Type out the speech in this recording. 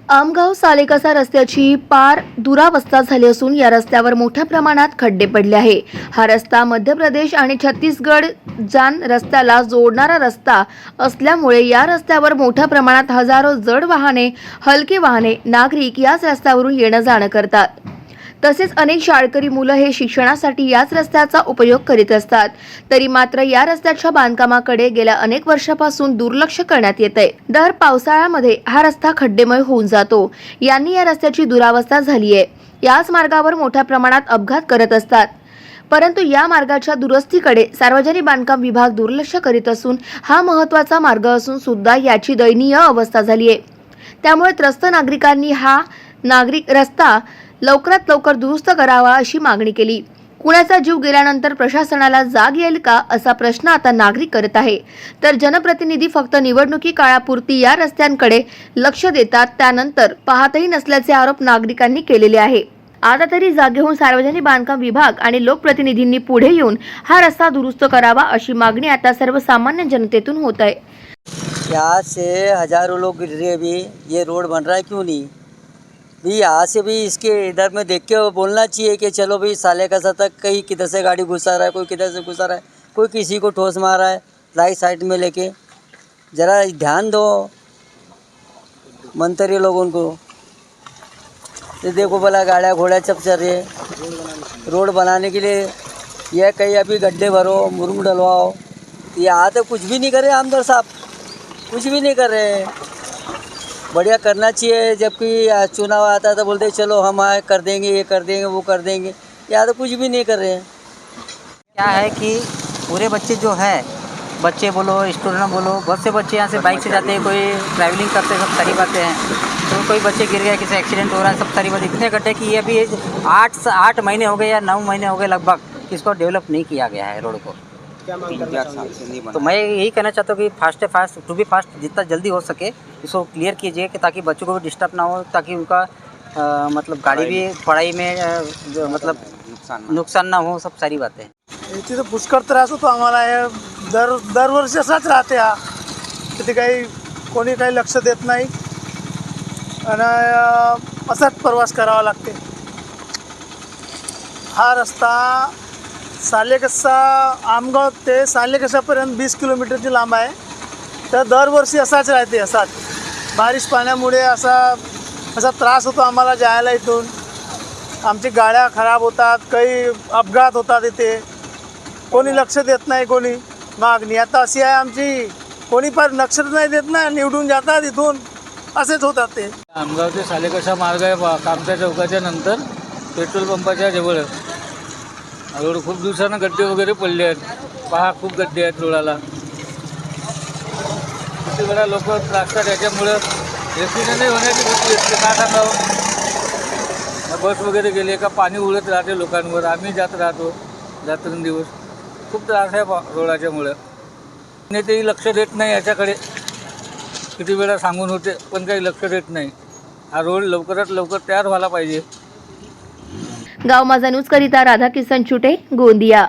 आमगाव सालेकसा रस्त्याची पार दुरावस्था झाली असून या रस्त्यावर मोठ्या प्रमाणात खड्डे पडले आहे। हा रस्ता मध्य प्रदेश आणि छत्तीसगड जान रस्त्याला जोडणारा रस्ता असल्यामुळे या रस्त्यावर मोठ्या प्रमाणात हजारो जड वाहने, हलकी वाहने, नागरिक याच रस्त्यावरून येणं जाणं करतात। तसेच अनेक शाळकरी मुलं हे शिक्षणासाठी याच रस्त्याचा उपयोग करीत असतात। तरी मात्र या रस्त्याच्या बांधकामाकडे गेल्या अनेक वर्षापासून दुर्लक्ष करण्यात येतंय। दर पावसाळ्यामध्ये हा रस्ता खड्डेमय होऊन जातो। यांनी या रस्त्याची दुरावस्था झाली आहे। याच मार्गावर मोठ्या प्रमाणात अपघात करत असतात। परंतु या मार्गाच्या दुरुस्तीकडे सार्वजनिक बांधकाम विभाग दुर्लक्ष करीत असून हा महत्त्वाचा मार्ग असून सुद्धा याची दयनीय अवस्था झाली आहे। त्यामुळे त्रस्त नागरिकांनी हा रस्ता लवकरात लवकर दुरुस्त करावा अशी मागणी केली। कुणाचा जीव गेल्यानंतर प्रशासनाला जाग येईल का असा प्रश्न आता नागरिक करत आहे। तर जनप्रतिनिधी फक्त निवडणुकी काळापुरती या रस्त्यांकडे लक्ष देतात, त्यानंतर पाहतही नसल्याचे आरोप नागरिकांनी केलेले आहे। आता तरी जागे होऊन सार्वजनिक बांधकाम विभाग आणि लोकप्रतिनिधींनी पुढे येऊन हा रस्ता दुरुस्त करावा अशी मागणी आता सर्वसामान्य जनतेतून होत आहे। यहाँ से हजारों लोग गिर रहे, अभी ये रोड बन रहा है क्यों नहीं भी? यहाँ से भी इसके इधर में देख के बोलना चाहिए कि चलो भाई सालेकसा तक कहीं किधर से गाड़ी घुसा रहा है, कोई किधर से घुसा रहा है, कोई किसी को ठोस मार रहा है, राइट साइड में लेके ज़रा ध्यान दो मंत्री लोगों को। ये देखो भला गाड़ियाँ घोड़ा सब चल रही है रोड बनाने के लिए। यह कहीं अभी गड्ढे भरो, मुरुम डलवाओ, यहाँ तो कुछ भी नहीं कर रहे आमदार साहब, कुछ भी नहीं कर रहे हैं। बढ़िया करना चाहिए, जबकि चुनाव आता तो बोलते चलो हम आए कर देंगे, ये कर देंगे, वो कर देंगे। यहाँ तो कुछ भी नहीं कर रहे हैं। क्या है कि पूरे बच्चे जो है, बच्चे बोलो, स्टूडेंट बोलो, बहुत से बच्चे यहाँ से बाइक से जाते हैं, कोई ट्रैवलिंग करते हैं, सब सारी बातें हैं। तो कोई बच्चे गिर गए, किसी एक्सीडेंट हो रहा है, सब सारी बातें। इतने गड्ढे कि ये अभी 8 महीने हो गए या 9 महीने हो गए लगभग इसको डेवलप नहीं किया गया है रोड को। तो मैं यही कहना चाहता हूँ कि फास्ट टू बी फास्ट, जितना जल्दी हो सके इसको क्लियर कीजिए कि ताकि बच्चों को भी डिस्टर्ब ना हो, ताकि उनका मतलब गाड़ी भी पढ़ाई में मतलब नुकसान ना हो, सब सारी बातें। इथे तर पुष्कळ त्रास होतो आम्हाला। हे दरवर्षी असाच राहते हा, तिथे कोणी काही लक्ष देत नाही आणि असाच प्रवास करावा लागते। हा रस्ता सालेकसा आमगाव ते सालेकसापर्यंत 20 किलोमीटरची लांब आहे। तर दरवर्षी असाच राहते, असाच बारिश पाण्यामुळे असा त्रास होतो आम्हाला जायला। इथून आमची गाड्या खराब होतात, काही अपघात होतात। इथे कोणी लक्ष देत नाही, कोणी मागणी आता अशी आहे आमची, कोणी पण लक्ष नाही देत ना, निवडून जातात इथून, असेच होतात ते। आमगाव ते सालेकसा मार्ग आहे कामठा चौकाच्या नंतर पेट्रोल पंपाच्या जवळ। रोड खूप दिवसानं गड्डे वगैरे पडले आहेत, पहा खूप गड्डे आहेत रोडाला। किती वेळा लोक त्रासतात याच्यामुळं, ॲक्सिडेंट होण्याची भीती असते, का सांगावं। बस वगैरे गेले का पाणी उडत राहते लोकांवर, आम्ही जात राहतो रात्रंदिवस। खूप त्रास आहे रोडाच्यामुळं। नेतेही लक्ष देत नाही याच्याकडे, किती वेळा सांगून होते पण काही लक्ष देत नाही। हा रोड लवकरात लवकर तयार व्हायला पाहिजे। गाव माझा न्यूज करिता राधाकिशन चुटे, गोंदिया।